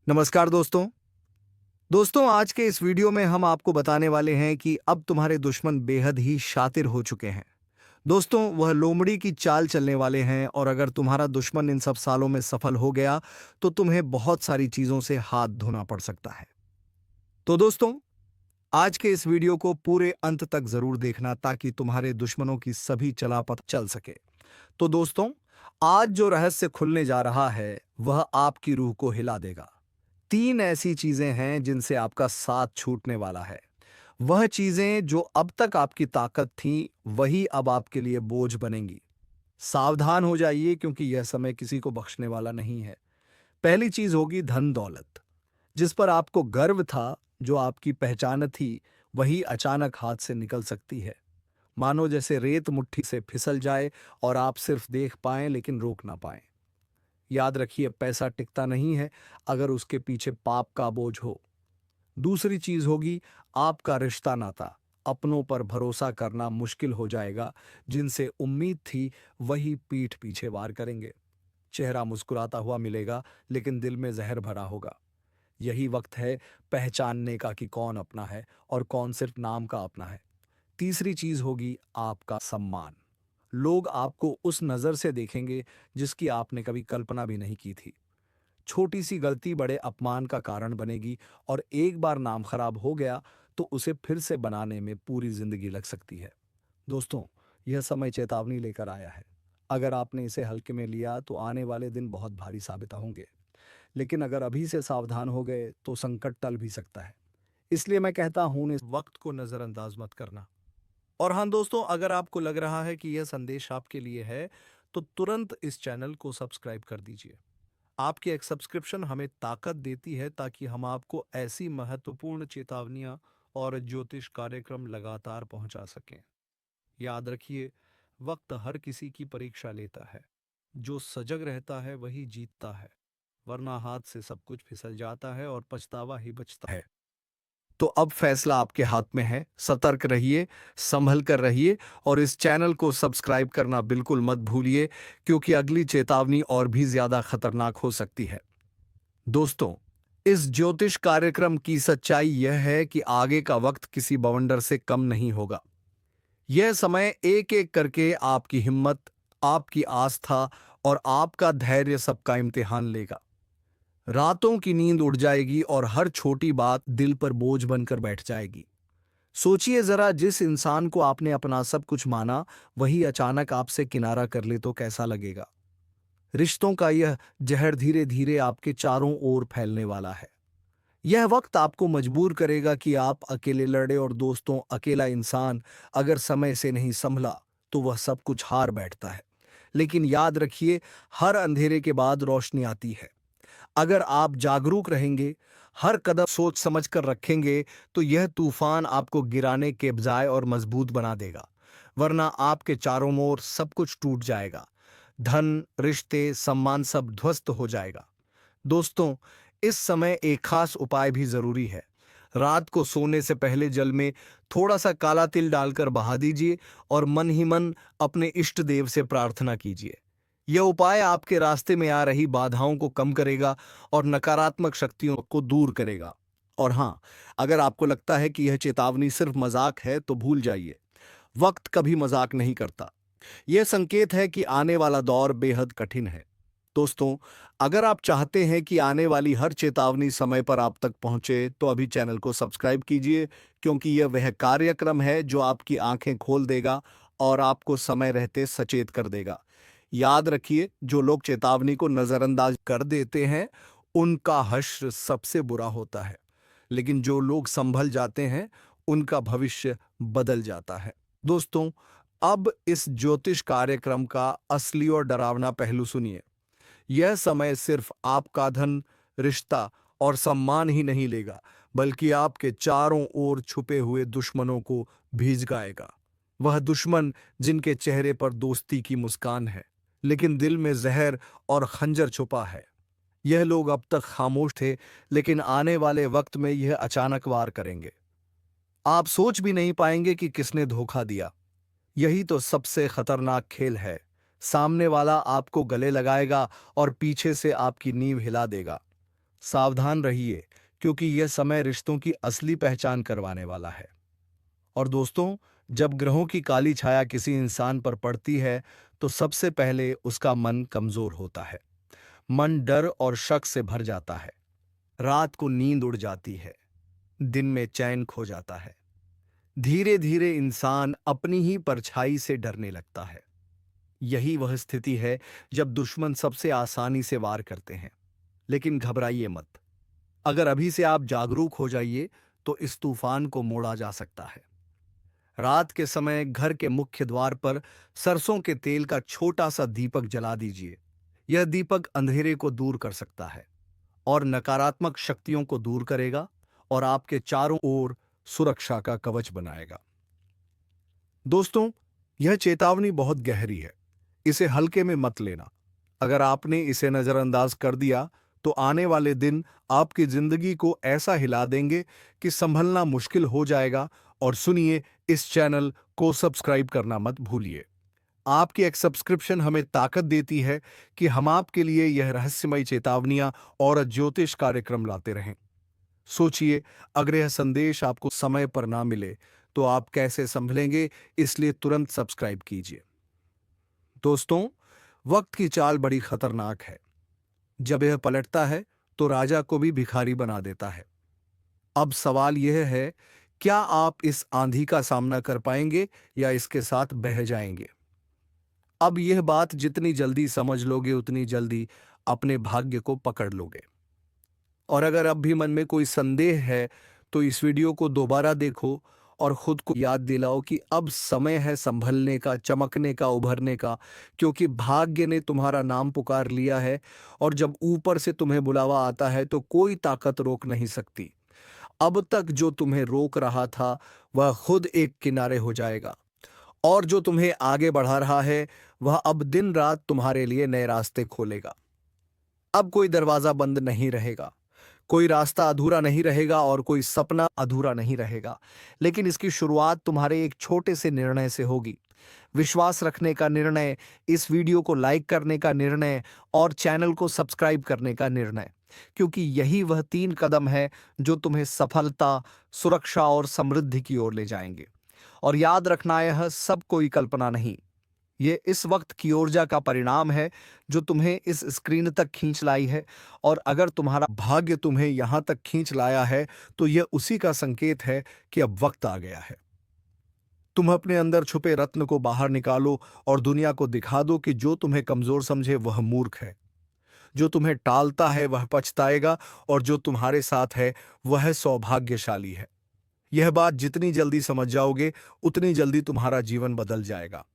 नमस्कार दोस्तों। आज के इस वीडियो में हम आपको बताने वाले हैं कि अब तुम्हारे दुश्मन बेहद ही शातिर हो चुके हैं। दोस्तों, वह लोमड़ी की चाल चलने वाले हैं और अगर तुम्हारा दुश्मन इन सब सालों में सफल हो गया तो तुम्हें बहुत सारी चीजों से हाथ धोना पड़ सकता है। तो दोस्तों, आज के इस वीडियो को पूरे अंत तक जरूर देखना ताकि तुम्हारे दुश्मनों की सभी चलापत चल सके। तो दोस्तों, आज जो रहस्य खुलने जा रहा है वह आपकी रूह को हिला देगा। 3 ऐसी चीजें हैं जिनसे आपका साथ छूटने वाला है। वह चीजें जो अब तक आपकी ताकत थीं, वही अब आपके लिए बोझ बनेंगी। सावधान हो जाइए क्योंकि यह समय किसी को बख्शने वाला नहीं है। पहली चीज होगी धन दौलत। जिस पर आपको गर्व था, जो आपकी पहचान थी, वही अचानक हाथ से निकल सकती है। मानो जैसे रेत मुट्ठी से फिसल जाए और आप सिर्फ देख पाएं लेकिन रोक ना पाएं। याद रखिए, पैसा टिकता नहीं है अगर उसके पीछे पाप का बोझ हो। दूसरी चीज होगी आपका रिश्ता नाता। अपनों पर भरोसा करना मुश्किल हो जाएगा। जिनसे उम्मीद थी वही पीठ पीछे वार करेंगे। चेहरा मुस्कुराता हुआ मिलेगा लेकिन दिल में जहर भरा होगा। यही वक्त है पहचानने का कि कौन अपना है और कौन सिर्फ नाम का अपना है। तीसरी चीज होगी आपका सम्मान। लोग आपको उस नजर से देखेंगे जिसकी आपने कभी कल्पना भी नहीं की थी। छोटी सी गलती बड़े अपमान का कारण बनेगी और एक बार नाम खराब हो गया तो उसे फिर से बनाने में पूरी जिंदगी लग सकती है। दोस्तों, यह समय चेतावनी लेकर आया है। अगर आपने इसे हल्के में लिया तो आने वाले दिन बहुत भारी साबित होंगे। लेकिन अगर अभी से सावधान हो गए तो संकट टल भी सकता है। इसलिए मैं कहता हूं, इस वक्त को नजरअंदाज मत करना। और हाँ दोस्तों, अगर आपको लग रहा है कि यह संदेश आपके लिए है तो तुरंत इस चैनल को सब्सक्राइब कर दीजिए। आपकी एक सब्सक्रिप्शन हमें ताकत देती है ताकि हम आपको ऐसी महत्वपूर्ण चेतावनियां और ज्योतिष कार्यक्रम लगातार पहुंचा सकें। याद रखिए, वक्त हर किसी की परीक्षा लेता है। जो सजग रहता है वही जीतता है, वरना हाथ से सब कुछ फिसल जाता है और पछतावा ही बचता है। तो अब फैसला आपके हाथ में है। सतर्क रहिए, संभल कर रहिए और इस चैनल को सब्सक्राइब करना बिल्कुल मत भूलिए, क्योंकि अगली चेतावनी और भी ज्यादा खतरनाक हो सकती है। दोस्तों, इस ज्योतिष कार्यक्रम की सच्चाई यह है कि आगे का वक्त किसी बवंडर से कम नहीं होगा। यह समय एक एक करके आपकी हिम्मत, आपकी आस्था और आपका धैर्य सबका इम्तिहान लेगा। रातों की नींद उड़ जाएगी और हर छोटी बात दिल पर बोझ बनकर बैठ जाएगी। सोचिए जरा, जिस इंसान को आपने अपना सब कुछ माना, वही अचानक आपसे किनारा कर ले तो कैसा लगेगा। रिश्तों का यह जहर धीरे धीरे आपके चारों ओर फैलने वाला है। यह वक्त आपको मजबूर करेगा कि आप अकेले लड़े और दोस्तों, अकेला इंसान अगर समय से नहीं संभला तो वह सब कुछ हार बैठता है। लेकिन याद रखिए, हर अंधेरे के बाद रोशनी आती है। अगर आप जागरूक रहेंगे, हर कदम सोच समझ कर रखेंगे, तो यह तूफान आपको गिराने के बजाय और मजबूत बना देगा। वरना आपके चारों ओर सब कुछ टूट जाएगा। धन, रिश्ते, सम्मान सब ध्वस्त हो जाएगा। दोस्तों, इस समय एक खास उपाय भी जरूरी है। रात को सोने से पहले जल में थोड़ा सा काला तिल डालकर बहा दीजिए और मन ही मन अपने इष्ट देव से प्रार्थना कीजिए। यह उपाय आपके रास्ते में आ रही बाधाओं को कम करेगा और नकारात्मक शक्तियों को दूर करेगा। और हाँ, अगर आपको लगता है कि यह चेतावनी सिर्फ मजाक है तो भूल जाइए। वक्त कभी मजाक नहीं करता। यह संकेत है कि आने वाला दौर बेहद कठिन है। दोस्तों, अगर आप चाहते हैं कि आने वाली हर चेतावनी समय पर आप तक पहुंचे तो अभी चैनल को सब्सक्राइब कीजिए, क्योंकि यह वह कार्यक्रम है जो आपकी आंखें खोल देगा और आपको समय रहते सचेत कर देगा। याद रखिए, जो लोग चेतावनी को नजरअंदाज कर देते हैं उनका हश्र सबसे बुरा होता है, लेकिन जो लोग संभल जाते हैं उनका भविष्य बदल जाता है। दोस्तों, अब इस ज्योतिष कार्यक्रम का असली और डरावना पहलू सुनिए। यह समय सिर्फ आपका धन, रिश्ता और सम्मान ही नहीं लेगा, बल्कि आपके चारों ओर छुपे हुए दुश्मनों को भीज गाएगा। वह दुश्मन जिनके चेहरे पर दोस्ती की मुस्कान है, लेकिन दिल में जहर और खंजर छुपा है। यह लोग अब तक खामोश थे, लेकिन आने वाले वक्त में यह अचानक वार करेंगे। आप सोच भी नहीं पाएंगे कि किसने धोखा दिया। यही तो सबसे खतरनाक खेल है। सामने वाला आपको गले लगाएगा और पीछे से आपकी नींव हिला देगा। सावधान रहिए, क्योंकि यह समय रिश्तों की असली पहचान करवाने वाला है। और दोस्तों, जब ग्रहों की काली छाया किसी इंसान पर पड़ती है, तो सबसे पहले उसका मन कमजोर होता है। मन डर और शक से भर जाता है। रात को नींद उड़ जाती है, दिन में चैन खो जाता है। धीरे धीरे इंसान अपनी ही परछाई से डरने लगता है। यही वह स्थिति है जब दुश्मन सबसे आसानी से वार करते हैं। लेकिन घबराइए मत। अगर अभी से आप जागरूक हो जाइए, तो इस तूफान को मोड़ा जा सकता है। रात के समय घर के मुख्य द्वार पर सरसों के तेल का छोटा सा दीपक जला दीजिए। यह दीपक अंधेरे को दूर कर सकता है और नकारात्मक शक्तियों को दूर करेगा और आपके चारों ओर सुरक्षा का कवच बनाएगा। दोस्तों, यह चेतावनी बहुत गहरी है। इसे हल्के में मत लेना। अगर आपने इसे नजरअंदाज कर दिया, तो आने वाले दिन आपकी जिंदगी को ऐसा हिला देंगे कि संभलना मुश्किल हो जाएगा। और सुनिए, इस चैनल को सब्सक्राइब करना मत भूलिए। आपकी एक सब्सक्रिप्शन हमें ताकत देती है कि हम आपके लिए यह रहस्यमय चेतावनियां और ज्योतिष कार्यक्रम लाते रहें। सोचिए, अगर यह संदेश आपको समय पर ना मिले, तो आप कैसे संभलेंगे? इसलिए तुरंत सब्सक्राइब कीजिए। दोस्तों, वक्त की चाल बड़ी खतरनाक है। जब यह पलटता है, तो राजा को भी भिखारी बना देता है। अब सवाल यह है, क्या आप इस आंधी का सामना कर पाएंगे या इसके साथ बह जाएंगे? अब यह बात जितनी जल्दी समझ लोगे, उतनी जल्दी अपने भाग्य को पकड़ लोगे। और अगर अब भी मन में कोई संदेह है, तो इस वीडियो को दोबारा देखो और खुद को याद दिलाओ कि अब समय है संभलने का, चमकने का, उभरने का, क्योंकि भाग्य ने तुम्हारा नाम पुकार लिया है। और जब ऊपर से तुम्हें बुलावा आता है, तो कोई ताकत रोक नहीं सकती। अब तक जो तुम्हें रोक रहा था, वह खुद एक किनारे हो जाएगा। और जो तुम्हें आगे बढ़ा रहा है, वह अब दिन रात तुम्हारे लिए नए रास्ते खोलेगा। अब कोई दरवाजा बंद नहीं रहेगा, कोई रास्ता अधूरा नहीं रहेगा और कोई सपना अधूरा नहीं रहेगा। लेकिन इसकी शुरुआत तुम्हारे एक छोटे से निर्णय से होगी। विश्वास रखने का निर्णय, इस वीडियो को लाइक करने का निर्णय और चैनल को सब्सक्राइब करने का निर्णय। क्योंकि यही वह 3 कदम है जो तुम्हें सफलता, सुरक्षा और समृद्धि की ओर ले जाएंगे। और याद रखना, यह सब कोई कल्पना नहीं, ये इस वक्त की ऊर्जा का परिणाम है जो तुम्हें इस स्क्रीन तक खींच लाई है। और अगर तुम्हारा भाग्य तुम्हें यहां तक खींच लाया है, तो यह उसी का संकेत है कि अब वक्त आ गया है। तुम अपने अंदर छुपे रत्न को बाहर निकालो और दुनिया को दिखा दो कि जो तुम्हें कमजोर समझे वह मूर्ख है, जो तुम्हें टालता है वह पछताएगा, और जो तुम्हारे साथ है वह सौभाग्यशाली है। यह बात जितनी जल्दी समझ जाओगे, उतनी जल्दी तुम्हारा जीवन बदल जाएगा।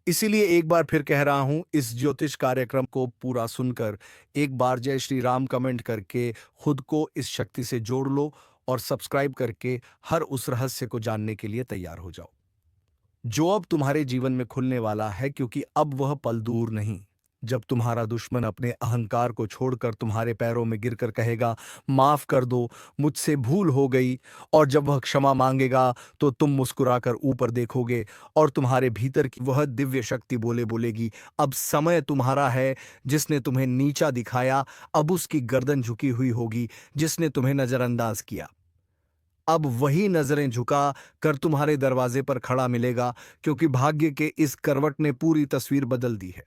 इसीलिए एक बार फिर कह रहा हूं, इस ज्योतिष कार्यक्रम को पूरा सुनकर एक बार जय श्री राम कमेंट करके खुद को इस शक्ति से जोड़ लो और सब्सक्राइब करके हर उस रहस्य को जानने के लिए तैयार हो जाओ जो अब तुम्हारे जीवन में खुलने वाला है। क्योंकि अब वह पल दूर नहीं, जब तुम्हारा दुश्मन अपने अहंकार को छोड़कर तुम्हारे पैरों में गिरकर कहेगा, माफ कर दो, मुझसे भूल हो गई। और जब वह क्षमा मांगेगा, तो तुम मुस्कुराकर ऊपर देखोगे और तुम्हारे भीतर की वह दिव्य शक्ति बोलेगी, अब समय तुम्हारा है। जिसने तुम्हें नीचा दिखाया, अब उसकी गर्दन झुकी हुई होगी। जिसने तुम्हें नजरअंदाज किया, अब वही नजरें झुका कर तुम्हारे दरवाजे पर खड़ा मिलेगा। क्योंकि भाग्य के इस करवट ने पूरी तस्वीर बदल दी है।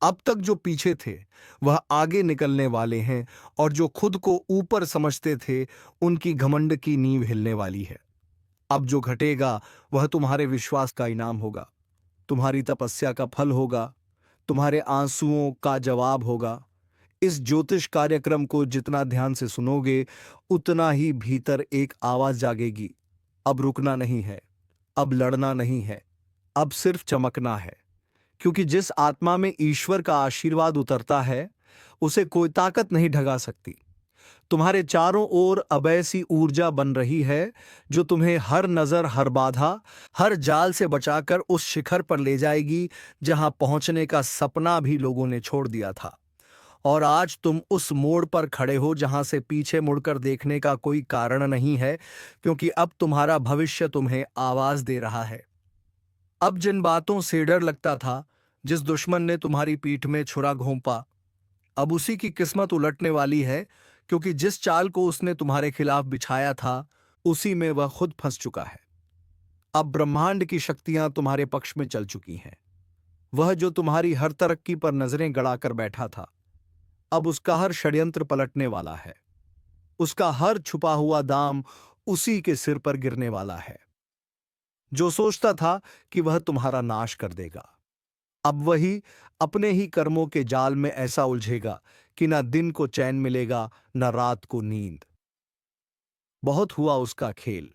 अब तक जो पीछे थे, वह आगे निकलने वाले हैं, और जो खुद को ऊपर समझते थे, उनकी घमंड की नींव हिलने वाली है। अब जो घटेगा, वह तुम्हारे विश्वास का इनाम होगा, तुम्हारी तपस्या का फल होगा, तुम्हारे आंसुओं का जवाब होगा। इस ज्योतिष कार्यक्रम को जितना ध्यान से सुनोगे, उतना ही भीतर एक आवाज जागेगी, अब रुकना नहीं है, अब लड़ना नहीं है, अब सिर्फ चमकना है। क्योंकि जिस आत्मा में ईश्वर का आशीर्वाद उतरता है, उसे कोई ताकत नहीं ढगा सकती। तुम्हारे चारों ओर अब ऐसी ऊर्जा बन रही है जो तुम्हें हर नजर, हर बाधा, हर जाल से बचाकर उस शिखर पर ले जाएगी जहां पहुंचने का सपना भी लोगों ने छोड़ दिया था। और आज तुम उस मोड़ पर खड़े हो जहां से पीछे मुड़कर देखने का कोई कारण नहीं है। क्योंकि अब तुम्हारा भविष्य तुम्हें आवाज दे रहा है। अब जिन बातों से डर लगता था, जिस दुश्मन ने तुम्हारी पीठ में छुरा घोंपा, अब उसी की किस्मत उलटने वाली है। क्योंकि जिस चाल को उसने तुम्हारे खिलाफ बिछाया था उसी में वह खुद फंस चुका है। अब ब्रह्मांड की शक्तियां तुम्हारे पक्ष में चल चुकी हैं। वह जो तुम्हारी हर तरक्की पर नजरें गड़ाकर बैठा था, अब उसका हर षड्यंत्र पलटने वाला है। उसका हर छुपा हुआ दाम उसी के सिर पर गिरने वाला है। जो सोचता था कि वह तुम्हारा नाश कर देगा, अब वही अपने ही कर्मों के जाल में ऐसा उलझेगा कि ना दिन को चैन मिलेगा, ना रात को नींद। बहुत हुआ उसका खेल,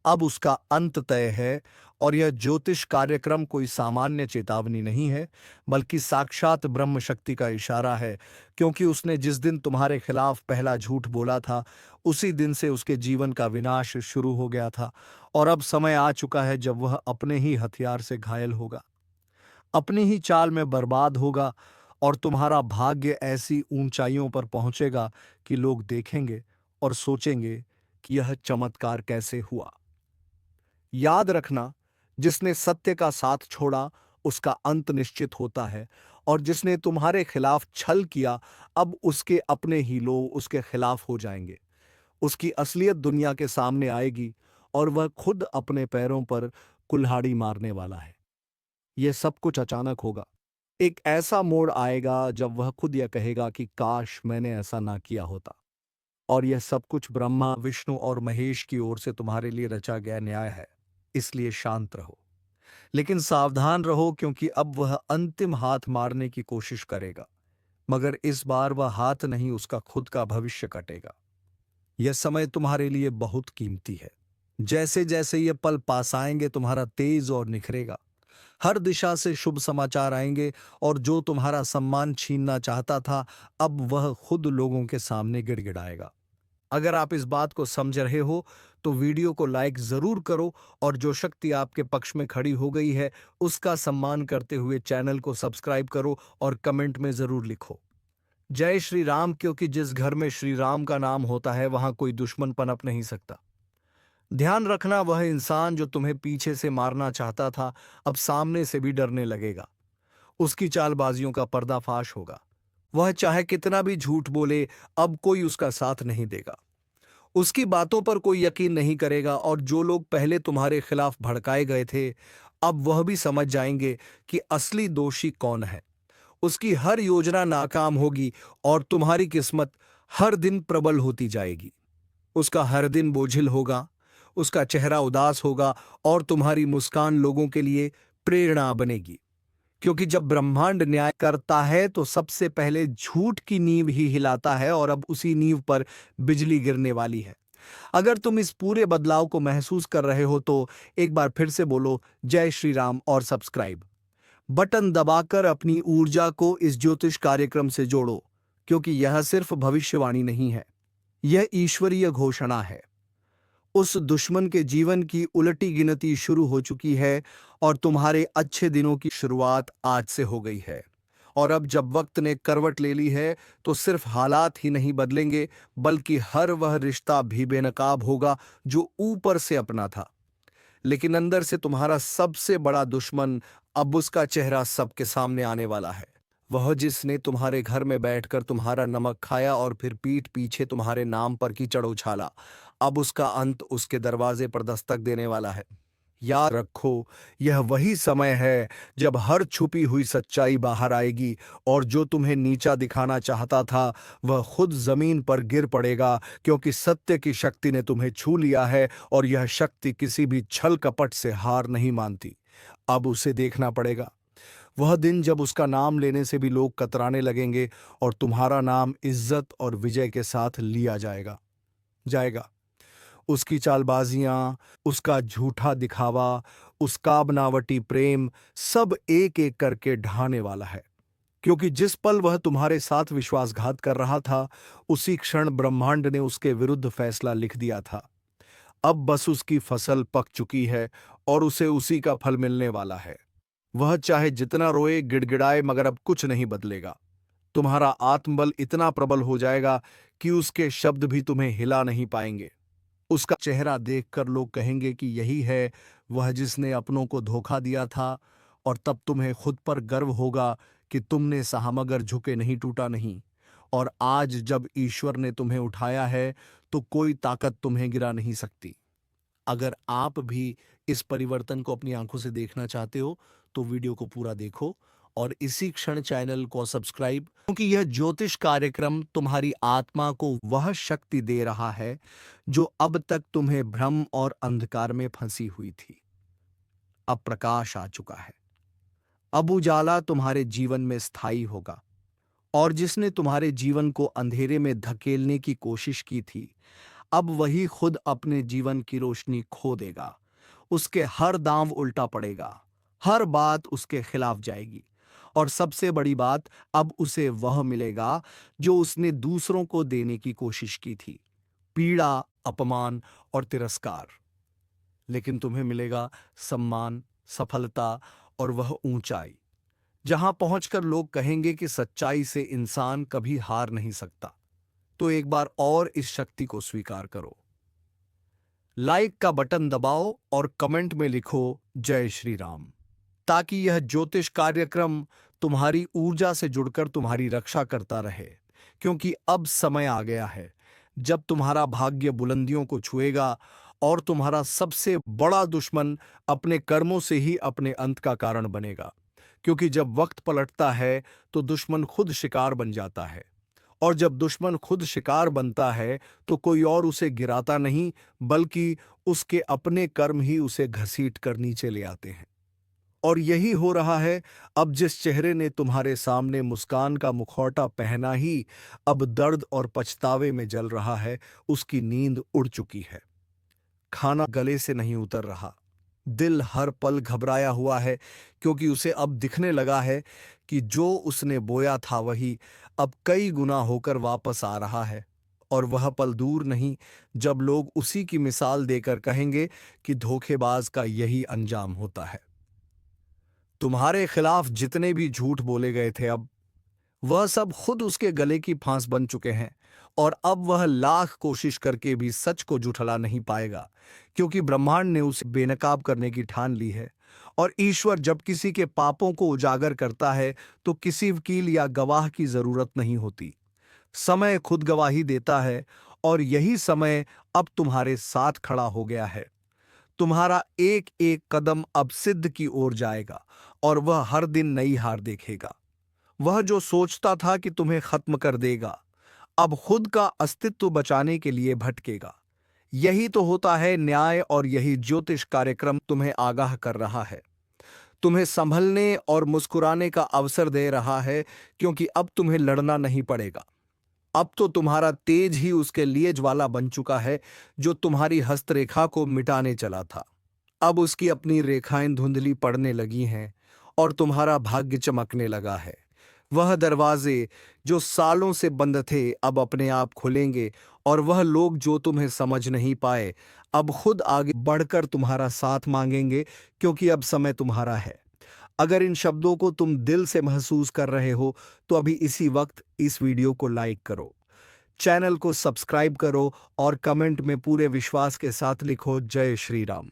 अब उसका अंत तय है। और यह ज्योतिष कार्यक्रम कोई सामान्य चेतावनी नहीं है, बल्कि साक्षात ब्रह्म शक्ति का इशारा है। क्योंकि उसने जिस दिन तुम्हारे खिलाफ पहला झूठ बोला था, उसी दिन से उसके जीवन का विनाश शुरू हो गया था। और अब समय आ चुका है जब वह अपने ही हथियार से घायल होगा, अपनी ही चाल में बर्बाद होगा। और तुम्हारा भाग्य ऐसी ऊंचाइयों पर पहुंचेगा कि लोग देखेंगे और सोचेंगे कि यह चमत्कार कैसे हुआ। याद रखना, जिसने सत्य का साथ छोड़ा उसका अंत निश्चित होता है। और जिसने तुम्हारे खिलाफ छल किया, अब उसके अपने ही लोग उसके खिलाफ हो जाएंगे। उसकी असलियत दुनिया के सामने आएगी और वह खुद अपने पैरों पर कुल्हाड़ी मारने वाला है। यह सब कुछ अचानक होगा। एक ऐसा मोड़ आएगा जब वह खुद यह कहेगा कि काश मैंने ऐसा ना किया होता। और यह सब कुछ ब्रह्मा, विष्णु और महेश की ओर से तुम्हारे लिए रचा गया न्याय है। इसलिए शांत रहो, लेकिन सावधान रहो, क्योंकि अब वह अंतिम हाथ मारने की कोशिश करेगा। मगर इस बार वह हाथ नहीं, उसका खुद का भविष्य कटेगा। यह समय तुम्हारे लिए बहुत कीमती है। जैसे जैसे ये पल पास आएंगे, तुम्हारा तेज और निखरेगा। हर दिशा से शुभ समाचार आएंगे, और जो तुम्हारा सम्मान छीनना चाहता था, अब वह खुद लोगों के सामने गिड़गिड़ाएगा। अगर आप इस बात को समझ रहे हो तो वीडियो को लाइक जरूर करो, और जो शक्ति आपके पक्ष में खड़ी हो गई है उसका सम्मान करते हुए चैनल को सब्सक्राइब करो और कमेंट में जरूर लिखो जय श्री राम। क्योंकि जिस घर में श्री राम का नाम होता है वहां कोई दुश्मन पनप नहीं सकता। ध्यान रखना, वह इंसान जो तुम्हें पीछे से मारना चाहता था अब सामने से भी डरने लगेगा। उसकी चालबाजियों का पर्दाफाश होगा। वह चाहे कितना भी झूठ बोले, अब कोई उसका साथ नहीं देगा। उसकी बातों पर कोई यकीन नहीं करेगा, और जो लोग पहले तुम्हारे खिलाफ भड़काए गए थे, अब वह भी समझ जाएंगे कि असली दोषी कौन है। उसकी हर योजना नाकाम होगी और तुम्हारी किस्मत हर दिन प्रबल होती जाएगी। उसका हर दिन बोझिल होगा, उसका चेहरा उदास होगा, और तुम्हारी मुस्कान लोगों के लिए प्रेरणा बनेगी। क्योंकि जब ब्रह्मांड न्याय करता है तो सबसे पहले झूठ की नींव ही हिलाता है, और अब उसी नींव पर बिजली गिरने वाली है। अगर तुम इस पूरे बदलाव को महसूस कर रहे हो तो एक बार फिर से बोलो जय श्री राम और सब्सक्राइब बटन दबाकर अपनी ऊर्जा को इस ज्योतिष कार्यक्रम से जोड़ो। क्योंकि यह सिर्फ भविष्यवाणी नहीं है, यह ईश्वरीय घोषणा है। उस दुश्मन के जीवन की उलटी गिनती शुरू हो चुकी है, और तुम्हारे अच्छे दिनों की शुरुआत आज से हो गई है। और अब जब वक्त ने करवट ले ली है तो सिर्फ हालात ही नहीं बदलेंगे, बल्कि हर वह रिश्ता भी बेनकाब होगा जो ऊपर से अपना था, लेकिन अंदर से तुम्हारा सबसे बड़ा दुश्मन। अब उसका चेहरा सबके सामने आने वाला है। वह जिसने तुम्हारे घर में बैठकर तुम्हारा नमक खाया और फिर पीठ पीछे तुम्हारे नाम पर कीचड़ उछाला, अब उसका अंत उसके दरवाजे पर दस्तक देने वाला है। याद रखो, यह वही समय है जब हर छुपी हुई सच्चाई बाहर आएगी, और जो तुम्हें नीचा दिखाना चाहता था वह खुद जमीन पर गिर पड़ेगा। क्योंकि सत्य की शक्ति ने तुम्हें छू लिया है, और यह शक्ति किसी भी छल कपट से हार नहीं मानती। अब उसे देखना पड़ेगा, वह दिन जब उसका नाम लेने से भी लोग कतराने लगेंगे, और तुम्हारा नाम इज्जत और विजय के साथ लिया जाएगा। उसकी चालबाजियां, उसका झूठा दिखावा, उसका बनावटी प्रेम, सब एक एक करके ढहाने वाला है। क्योंकि जिस पल वह तुम्हारे साथ विश्वासघात कर रहा था, उसी क्षण ब्रह्मांड ने उसके विरुद्ध फैसला लिख दिया था। अब बस उसकी फसल पक चुकी है, और उसे उसी का फल मिलने वाला है। वह चाहे जितना रोए गिड़गिड़ाए, मगर अब कुछ नहीं बदलेगा। तुम्हारा आत्मबल इतना प्रबल हो जाएगा कि उसके शब्द भी तुम्हें हिला नहीं पाएंगे। उसका चेहरा देखकर लोग कहेंगे कि यही है वह जिसने अपनों को धोखा दिया था। और तब तुम्हें खुद पर गर्व होगा कि तुमने सहा, मगर झुके नहीं, टूटा नहीं। और आज जब ईश्वर ने तुम्हें उठाया है तो कोई ताकत तुम्हें गिरा नहीं सकती। अगर आप भी इस परिवर्तन को अपनी आंखों से देखना चाहते हो तो वीडियो को पूरा देखो और इसी क्षण चैनल को सब्सक्राइब, क्योंकि यह ज्योतिष कार्यक्रम तुम्हारी आत्मा को वह शक्ति दे रहा है जो अब तक तुम्हें भ्रम और अंधकार में फंसी हुई थी। अब प्रकाश आ चुका है। अब उजाला तुम्हारे जीवन में स्थायी होगा, और जिसने तुम्हारे जीवन को अंधेरे में धकेलने की कोशिश की थी, अब वही खुद अपने जीवन की रोशनी खो देगा। उसके हर दांव उल्टा पड़ेगा, हर बात उसके खिलाफ जाएगी, और सबसे बड़ी बात, अब उसे वह मिलेगा जो उसने दूसरों को देने की कोशिश की थी, पीड़ा, अपमान और तिरस्कार। लेकिन तुम्हें मिलेगा सम्मान, सफलता और वह ऊंचाई जहां पहुंचकर लोग कहेंगे कि सच्चाई से इंसान कभी हार नहीं सकता। तो एक बार और इस शक्ति को स्वीकार करो। लाइक का बटन दबाओ और कमेंट में लिखो जय श्री राम, ताकि यह ज्योतिष कार्यक्रम तुम्हारी ऊर्जा से जुड़कर तुम्हारी रक्षा करता रहे। क्योंकि अब समय आ गया है जब तुम्हारा भाग्य बुलंदियों को छुएगा और तुम्हारा सबसे बड़ा दुश्मन अपने कर्मों से ही अपने अंत का कारण बनेगा। क्योंकि जब वक्त पलटता है तो दुश्मन खुद शिकार बन जाता है, और जब दुश्मन खुद शिकार बनता है तो कोई और उसे गिराता नहीं, बल्कि उसके अपने कर्म ही उसे घसीट कर नीचे ले आते हैं। और यही हो रहा है। अब जिस चेहरे ने तुम्हारे सामने मुस्कान का मुखौटा पहना ही अब दर्द और पछतावे में जल रहा है, उसकी नींद उड़ चुकी है। खाना गले से नहीं उतर रहा, दिल हर पल घबराया हुआ है, क्योंकि उसे अब दिखने लगा है कि जो उसने बोया था वही अब कई गुना होकर वापस आ रहा है। और वह पल दूर नहीं जब लोग उसी की मिसाल देकर कहेंगे कि धोखेबाज का यही अंजाम होता है। तुम्हारे खिलाफ जितने भी झूठ बोले गए थे, अब वह सब खुद उसके गले की फांस बन चुके हैं, और अब वह लाख कोशिश करके भी सच को जुठला नहीं पाएगा, क्योंकि ब्रह्मांड ने उसे बेनकाब करने की ठान ली है। और ईश्वर जब किसी के पापों को उजागर करता है तो किसी वकील या गवाह की जरूरत नहीं होती। समय खुद गवाही देता है, और यही समय अब तुम्हारे साथ खड़ा हो गया है। तुम्हारा एक एक कदम अब सिद्ध की ओर जाएगा, और वह हर दिन नई हार देखेगा। वह जो सोचता था कि तुम्हें खत्म कर देगा, अब खुद का अस्तित्व बचाने के लिए भटकेगा। यही तो होता है न्याय, और यही ज्योतिष कार्यक्रम तुम्हें आगाह कर रहा है, तुम्हें संभलने और मुस्कुराने का अवसर दे रहा है, क्योंकि अब तुम्हें लड़ना नहीं पड़ेगा। अब तो तुम्हारा तेज ही उसके लिए ज्वाला बन चुका है जो तुम्हारी हस्तरेखा को मिटाने चला था। अब उसकी अपनी रेखाएं धुंधली पड़ने लगी हैं, और तुम्हारा भाग्य चमकने लगा है। वह दरवाजे जो सालों से बंद थे अब अपने आप खुलेंगे, और वह लोग जो तुम्हें समझ नहीं पाए अब खुद आगे बढ़कर तुम्हारा साथ मांगेंगे, क्योंकि अब समय तुम्हारा है। अगर इन शब्दों को तुम दिल से महसूस कर रहे हो तो अभी इसी वक्त इस वीडियो को लाइक करो, चैनल को सब्सक्राइब करो, और कमेंट में पूरे विश्वास के साथ लिखो जय श्री राम,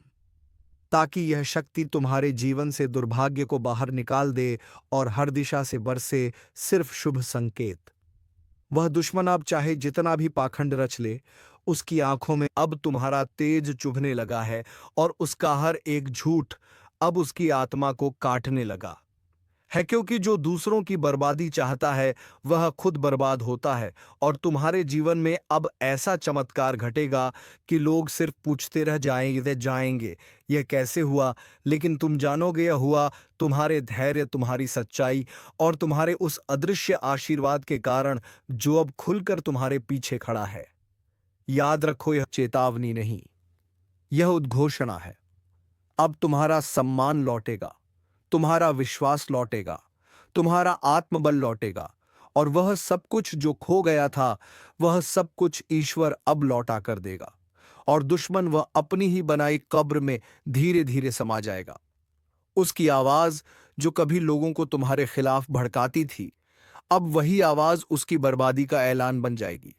ताकि यह शक्ति तुम्हारे जीवन से दुर्भाग्य को बाहर निकाल दे और हर दिशा से बरसे सिर्फ शुभ संकेत। वह दुश्मन अब चाहे जितना भी पाखंड रच ले, उसकी आंखों में अब तुम्हारा तेज चुभने लगा है, और उसका हर एक झूठ अब उसकी आत्मा को काटने लगा है। क्योंकि जो दूसरों की बर्बादी चाहता है वह खुद बर्बाद होता है, और तुम्हारे जीवन में अब ऐसा चमत्कार घटेगा कि लोग सिर्फ पूछते रह जाएंगे यह कैसे हुआ, लेकिन तुम जानोगे यह हुआ तुम्हारे धैर्य, तुम्हारी सच्चाई और तुम्हारे उस अदृश्य आशीर्वाद के कारण जो अब खुलकर तुम्हारे पीछे खड़ा है। याद रखो, यह चेतावनी नहीं, यह उद्घोषणा है। अब तुम्हारा सम्मान लौटेगा, तुम्हारा विश्वास लौटेगा, तुम्हारा आत्मबल लौटेगा, और वह सब कुछ जो खो गया था वह सब कुछ ईश्वर अब लौटा कर देगा, और दुश्मन वह अपनी ही बनाई कब्र में धीरे धीरे समा जाएगा। उसकी आवाज जो कभी लोगों को तुम्हारे खिलाफ भड़काती थी, अब वही आवाज उसकी बर्बादी का ऐलान बन जाएगी।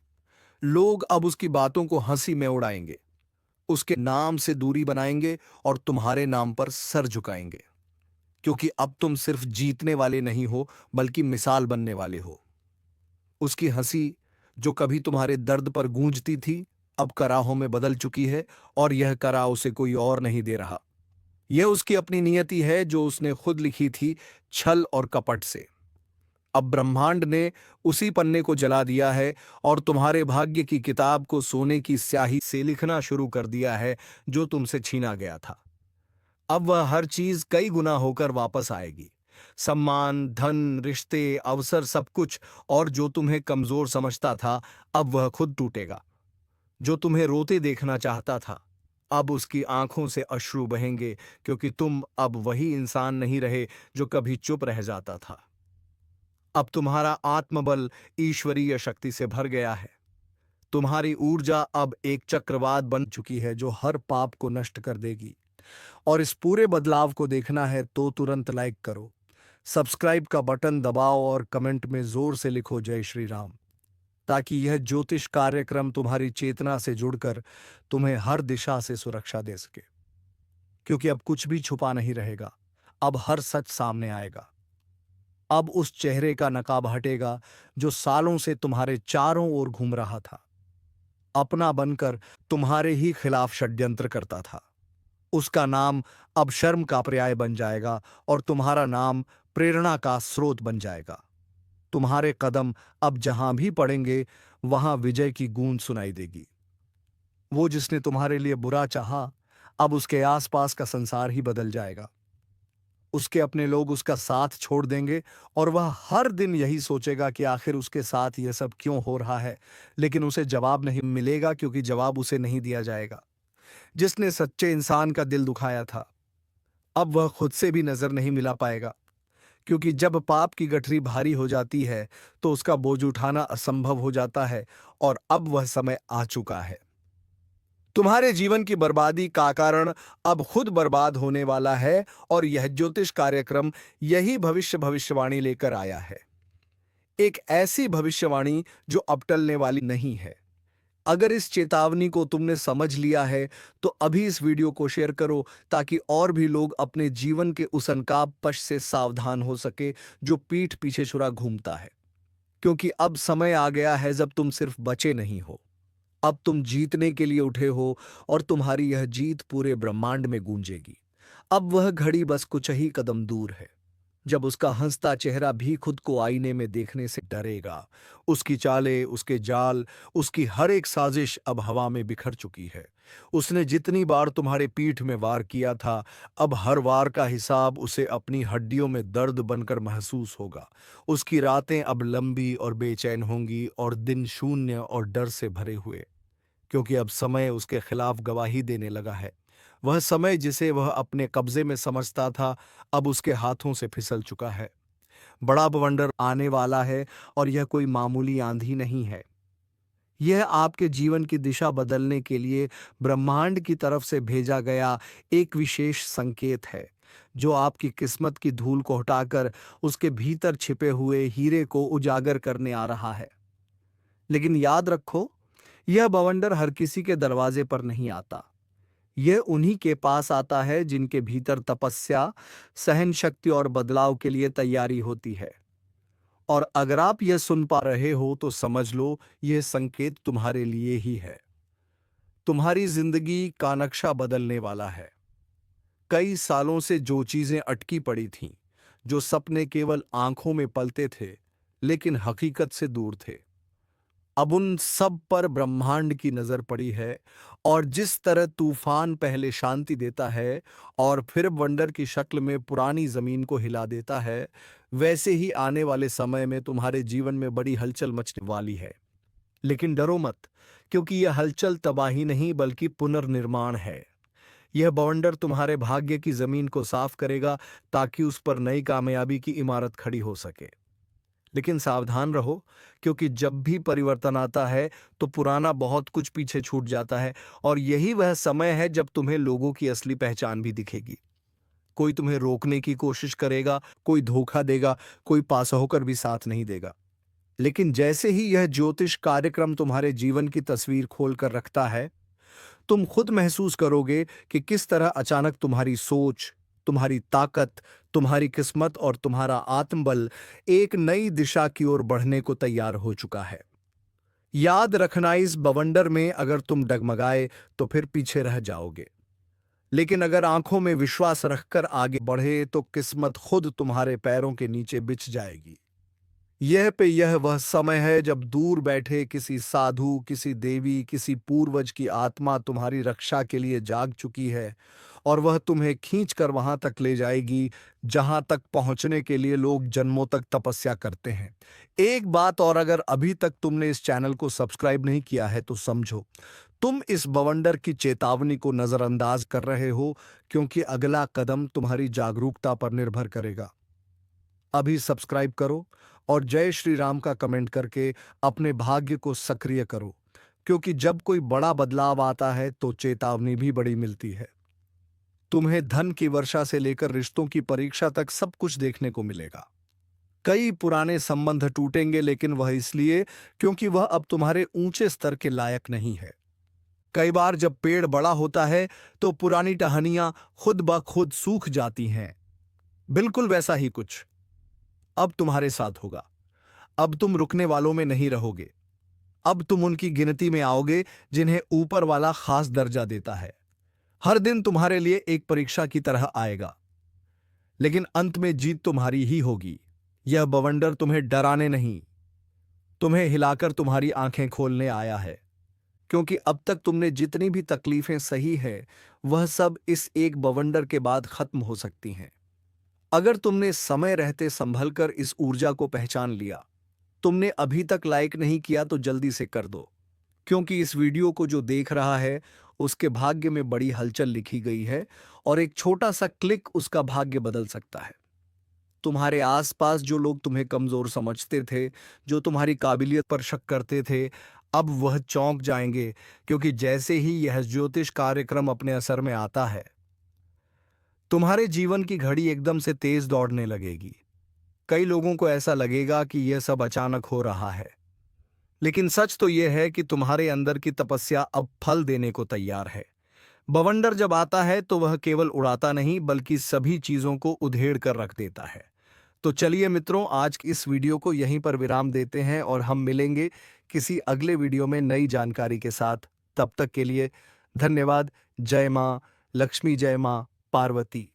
लोग अब उसकी बातों को हंसी में उड़ाएंगे, उसके नाम से दूरी बनाएंगे और तुम्हारे नाम पर सर झुकाएंगे, क्योंकि अब तुम सिर्फ जीतने वाले नहीं हो बल्कि मिसाल बनने वाले हो। उसकी हंसी जो कभी तुम्हारे दर्द पर गूंजती थी अब कराहों में बदल चुकी है, और यह करा उसे कोई और नहीं दे रहा। यह उसकी अपनी नियति है जो उसने खुद लिखी थी, छल और कपट से। अब ब्रह्मांड ने उसी पन्ने को जला दिया है और तुम्हारे भाग्य की किताब को सोने की स्याही से लिखना शुरू कर दिया है जो तुमसे छीना गया था। अब वह हर चीज कई गुना होकर वापस आएगी। सम्मान, धन, रिश्ते, अवसर, सब कुछ। और जो तुम्हें कमजोर समझता था अब वह खुद टूटेगा। जो तुम्हें रोते देखना चाहता था अब उसकी आंखों से अश्रु बहेंगे, क्योंकि तुम अब वही इंसान नहीं रहे जो कभी चुप रह जाता था। अब तुम्हारा आत्मबल ईश्वरीय शक्ति से भर गया है। तुम्हारी ऊर्जा अब एक चक्रवात बन चुकी है जो हर पाप को नष्ट कर देगी। और इस पूरे बदलाव को देखना है तो तुरंत लाइक करो, सब्सक्राइब का बटन दबाओ और कमेंट में जोर से लिखो जय श्री राम, ताकि यह ज्योतिष कार्यक्रम तुम्हारी चेतना से जुड़कर तुम्हें हर दिशा से सुरक्षा दे सके। क्योंकि अब कुछ भी छुपा नहीं रहेगा, अब हर सच सामने आएगा। अब उस चेहरे का नकाब हटेगा जो सालों से तुम्हारे चारों ओर घूम रहा था, अपना बनकर तुम्हारे ही खिलाफ षड्यंत्र करता था। उसका नाम अब शर्म का पर्याय बन जाएगा और तुम्हारा नाम प्रेरणा का स्रोत बन जाएगा। तुम्हारे कदम अब जहां भी पड़ेंगे वहां विजय की गूंज सुनाई देगी। वो जिसने तुम्हारे लिए बुरा चाहा अब उसके आसपास का संसार ही बदल जाएगा। उसके अपने लोग उसका साथ छोड़ देंगे और वह हर दिन यही सोचेगा कि आखिर उसके साथ यह सब क्यों हो रहा है, लेकिन उसे जवाब नहीं मिलेगा, क्योंकि जवाब उसे नहीं दिया जाएगा। जिसने सच्चे इंसान का दिल दुखाया था अब वह खुद से भी नजर नहीं मिला पाएगा, क्योंकि जब पाप की गठरी भारी हो जाती है तो उसका बोझ उठाना असंभव हो जाता है, और अब वह समय आ चुका है। तुम्हारे जीवन की बर्बादी का कारण अब खुद बर्बाद होने वाला है, और यह ज्योतिष कार्यक्रम यही भविष्यवाणी लेकर आया है। एक ऐसी भविष्यवाणी जो अब टलने वाली नहीं है। अगर इस चेतावनी को तुमने समझ लिया है तो अभी इस वीडियो को शेयर करो, ताकि और भी लोग अपने जीवन के उस अनकाब पश से सावधान हो सके जो पीठ पीछे छुरा घूमता है। क्योंकि अब समय आ गया है जब तुम सिर्फ बचे नहीं हो, अब तुम जीतने के लिए उठे हो, और तुम्हारी यह जीत पूरे ब्रह्मांड में गूंजेगी। अब वह घड़ी बस कुछ ही कदम दूर है जब उसका हंसता चेहरा भी खुद को आईने में देखने से डरेगा। उसकी चालें, उसके जाल, उसकी हर एक साजिश अब हवा में बिखर चुकी है। उसने जितनी बार तुम्हारे पीठ में वार किया था अब हर वार का हिसाब उसे अपनी हड्डियों में दर्द बनकर महसूस होगा। उसकी रातें अब लंबी और बेचैन होंगी और दिन शून्य और डर से भरे हुए, क्योंकि अब समय उसके खिलाफ गवाही देने लगा है। वह समय जिसे वह अपने कब्जे में समझता था अब उसके हाथों से फिसल चुका है। बड़ा बवंडर आने वाला है, और यह कोई मामूली आंधी नहीं है। यह आपके जीवन की दिशा बदलने के लिए ब्रह्मांड की तरफ से भेजा गया एक विशेष संकेत है, जो आपकी किस्मत की धूल को हटाकर उसके भीतर छिपे हुए हीरे को उजागर करने आ रहा है। लेकिन याद रखो, यह बवंडर हर किसी के दरवाजे पर नहीं आता। यह उन्हीं के पास आता है जिनके भीतर तपस्या, सहन शक्ति और बदलाव के लिए तैयारी होती है। और अगर आप यह सुन पा रहे हो तो समझ लो यह संकेत तुम्हारे लिए ही है। तुम्हारी जिंदगी का नक्शा बदलने वाला है। कई सालों से जो चीजें अटकी पड़ी थीं, जो सपने केवल आंखों में पलते थे लेकिन हकीकत से दूर थे, अब उन सब पर ब्रह्मांड की नजर पड़ी है। और जिस तरह तूफान पहले शांति देता है और फिर वंडर की शक्ल में पुरानी जमीन को हिला देता है, वैसे ही आने वाले समय में तुम्हारे जीवन में बड़ी हलचल मचने वाली है। लेकिन डरो मत, क्योंकि यह हलचल तबाही नहीं बल्कि पुनर्निर्माण है। यह बवंडर तुम्हारे भाग्य की जमीन को साफ करेगा, ताकि उस पर नई कामयाबी की इमारत खड़ी हो सके। लेकिन सावधान रहो, क्योंकि जब भी परिवर्तन आता है तो पुराना बहुत कुछ पीछे छूट जाता है, और यही वह समय है जब तुम्हें लोगों की असली पहचान भी दिखेगी। कोई तुम्हें रोकने की कोशिश करेगा, कोई धोखा देगा, कोई पास होकर भी साथ नहीं देगा। लेकिन जैसे ही यह ज्योतिष कार्यक्रम तुम्हारे जीवन की तस्वीर खोल कर रखता है, तुम खुद महसूस करोगे कि किस तरह अचानक तुम्हारी सोच, तुम्हारी ताकत, तुम्हारी किस्मत और तुम्हारा आत्मबल एक नई दिशा की ओर बढ़ने को तैयार हो चुका है। याद रखना, इस बवंडर में अगर तुम डगमगाए तो फिर पीछे रह जाओगे, लेकिन अगर आंखों में विश्वास रखकर आगे बढ़े तो किस्मत खुद तुम्हारे पैरों के नीचे बिछ जाएगी। यह वह समय है जब दूर बैठे किसी साधु, किसी देवी, किसी पूर्वज की आत्मा तुम्हारी रक्षा के लिए जाग चुकी है और वह तुम्हें खींच कर वहां तक ले जाएगी जहां तक पहुंचने के लिए लोग जन्मों तक तपस्या करते हैं। एक बात और, अगर अभी तक तुमने इस चैनल को सब्सक्राइब नहीं किया है तो समझो तुम इस बवंडर की चेतावनी को नजरअंदाज कर रहे हो, क्योंकि अगला कदम तुम्हारी जागरूकता पर निर्भर करेगा। अभी सब्सक्राइब करो और जय श्री राम का कमेंट करके अपने भाग्य को सक्रिय करो, क्योंकि जब कोई बड़ा बदलाव आता है तो चेतावनी भी बड़ी मिलती है। तुम्हें धन की वर्षा से लेकर रिश्तों की परीक्षा तक सब कुछ देखने को मिलेगा। कई पुराने संबंध टूटेंगे, लेकिन वह इसलिए क्योंकि वह अब तुम्हारे ऊंचे स्तर के लायक नहीं है। कई बार जब पेड़ बड़ा होता है तो पुरानी टहनियां खुद ब खुद सूख जाती हैं। बिल्कुल वैसा ही कुछ अब तुम्हारे साथ होगा। अब तुम रुकने वालों में नहीं रहोगे। अब तुम उनकी गिनती में आओगे जिन्हें ऊपर वाला खास दर्जा देता है। हर दिन तुम्हारे लिए एक परीक्षा की तरह आएगा, लेकिन अंत में जीत तुम्हारी ही होगी। यह बवंडर तुम्हें डराने नहीं, तुम्हें हिलाकर तुम्हारी आंखें खोलने आया है, क्योंकि अब तक तुमने जितनी भी तकलीफें सही है वह सब इस एक बवंडर के बाद खत्म हो सकती हैं। अगर तुमने समय रहते संभलकर इस ऊर्जा को पहचान लिया, तुमने अभी तक लाइक नहीं किया तो जल्दी से कर दो, क्योंकि इस वीडियो को जो देख रहा है उसके भाग्य में बड़ी हलचल लिखी गई है और एक छोटा सा क्लिक उसका भाग्य बदल सकता है। तुम्हारे आसपास जो लोग तुम्हें कमजोर समझते थे, जो तुम्हारी काबिलियत पर शक करते थे, अब वह चौंक जाएंगे, क्योंकि जैसे ही यह ज्योतिष कार्यक्रम अपने असर में आता है तुम्हारे जीवन की घड़ी एकदम से तेज दौड़ने लगेगी। कई लोगों को ऐसा लगेगा कि यह सब अचानक हो रहा है, लेकिन सच तो यह है कि तुम्हारे अंदर की तपस्या अब फल देने को तैयार है। बवंडर जब आता है तो वह केवल उड़ाता नहीं बल्कि सभी चीजों को उधेड़ कर रख देता है। तो चलिए मित्रों, आज की इस वीडियो को यहीं पर विराम देते हैं और हम मिलेंगे किसी अगले वीडियो में नई जानकारी के साथ। तब तक के लिए धन्यवाद। जय मां लक्ष्मी, जय मां पार्वती।